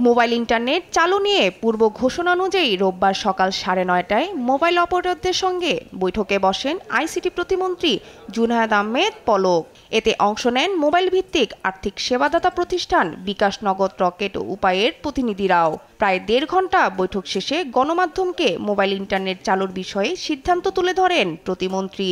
Mobile internet চালু নিয়ে পূর্ব ঘোষণা অনুযায়ী রোববার সকাল 9:30টায় মোবাইল অপারেটরদের সঙ্গে বৈঠকে বসেন আইসিটি প্রতিমন্ত্রী জুনায়েদ আহমেদ পলক। এতে অংশ নেন মোবাইল ভিত্তিক আর্থিক সেবাদাতা প্রতিষ্ঠান বিকাশ, নগদ, রকেট ও উপায়ের প্রতিনিধিরাও। প্রায় 1.5 ঘণ্টা বৈঠক শেষে গণমাধ্যমকে মোবাইল ইন্টারনেট চালুর বিষয়ে সিদ্ধান্ত তুলে ধরেন প্রতিমন্ত্রী।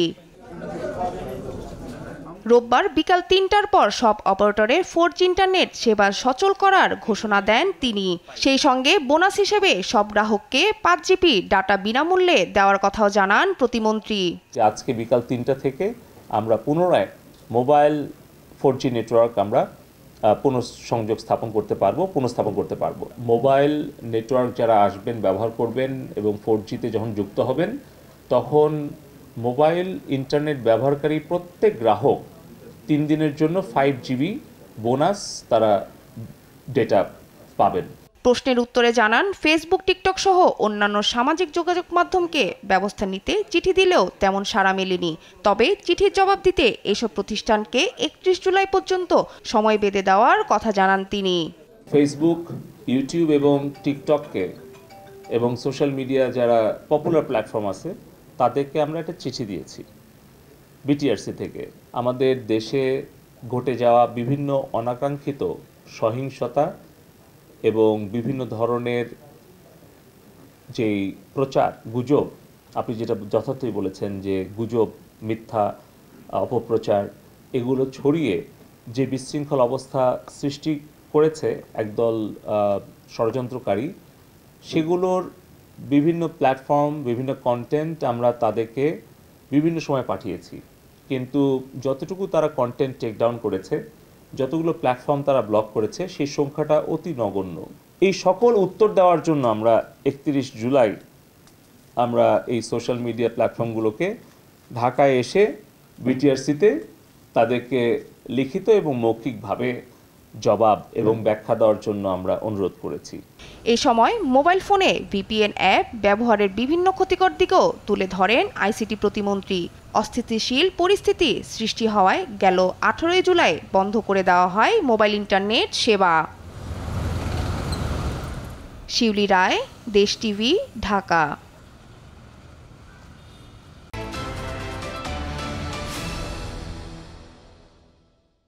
রোববার বিকাল 3টার পর সব অপারেটরের 4G ইন্টারনেট সেবা সচল করার ঘোষণা দেন তিনি। সেই সঙ্গে বোনাস হিসেবে সব গ্রাহককে 5GB ডাটা বিনামূল্যে দেওয়ার কথাও জানান প্রতিমন্ত্রী। আজকে বিকাল 3টা থেকে আমরা পুনরায় মোবাইল 4G নেটওয়ার্ক আমরা পুনঃস্থাপন করতে পারবো। মোবাইল নেটওয়ার্ক যারা আসবেন, ব্যবহার করবেন এবং 4Gতে যখন যুক্ত হবেন, তখন মোবাইল ইন্টারনেট ব্যবহারকারী প্রত্যেক গ্রাহক 3 দিনের জন্য 5GB বোনাস তারা ডেটা পাবেন। প্রশ্নের উত্তরে জানান, ফেসবুক, টিকটক সহ অন্যান্য সামাজিক যোগাযোগ মাধ্যমকে ব্যবস্থা নিতে চিঠি দিলেও তেমন সাড়া মেলেনি। তবে চিঠির জবাব দিতে এসব প্রতিষ্ঠানকে 31 জুলাই পর্যন্ত সময় বেঁধে দেওয়ার কথা জানান তিনি। ফেসবুক, ইউটিউব এবং টিকটককে এবং সোশ্যাল মিডিয়া যারা পপুলার প্ল্যাটফর্ম আছে তাদেরকে আমরা একটা চিঠি দিয়েছি বিটিআরসি থেকে। আমাদের দেশে ঘটে যাওয়া বিভিন্ন অনাকাঙ্ক্ষিত সহিংসতা এবং বিভিন্ন ধরনের যেই প্রচার, গুজব, আপনি যেটা যথার্থই বলেছেন যে গুজব, মিথ্যা অপপ্রচার, এগুলো ছড়িয়ে যে বিশৃঙ্খল অবস্থা সৃষ্টি করেছে একদল ষড়যন্ত্রকারী, সেগুলোর বিভিন্ন প্ল্যাটফর্ম, বিভিন্ন কন্টেন্ট আমরা তাদেরকে বিভিন্ন সময় পাঠিয়েছি। কিন্তু যতটুকু তারা কন্টেন্ট টেকডাউন করেছে, যতগুলো প্ল্যাটফর্ম তারা ব্লক করেছে, সেই সংখ্যাটা অতি নগণ্য। এই সকল উত্তর দেওয়ার জন্য আমরা 31 জুলাই আমরা এই সোশ্যাল মিডিয়া প্ল্যাটফর্মগুলোকে ঢাকায় এসে বিটিআরসিতে তাদেরকে লিখিত এবং মৌখিকভাবে জবাব এবং ব্যাখ্যা দেওয়ার জন্য আমরা অনুরোধ করেছি। এই সময় মোবাইল ফোনে VPN অ্যাপ ব্যবহারের বিভিন্ন ক্ষতিকর দিকও তুলে ধরেন আইসিটি প্রতিমন্ত্রী। অস্থিতিশীল পরিস্থিতি সৃষ্টি হওয়ায় গেল 18 জুলাই বন্ধ করে দেওয়া হয় মোবাইল ইন্টারনেট সেবা। শিউলি রায়, দেশ টিভি, ঢাকা।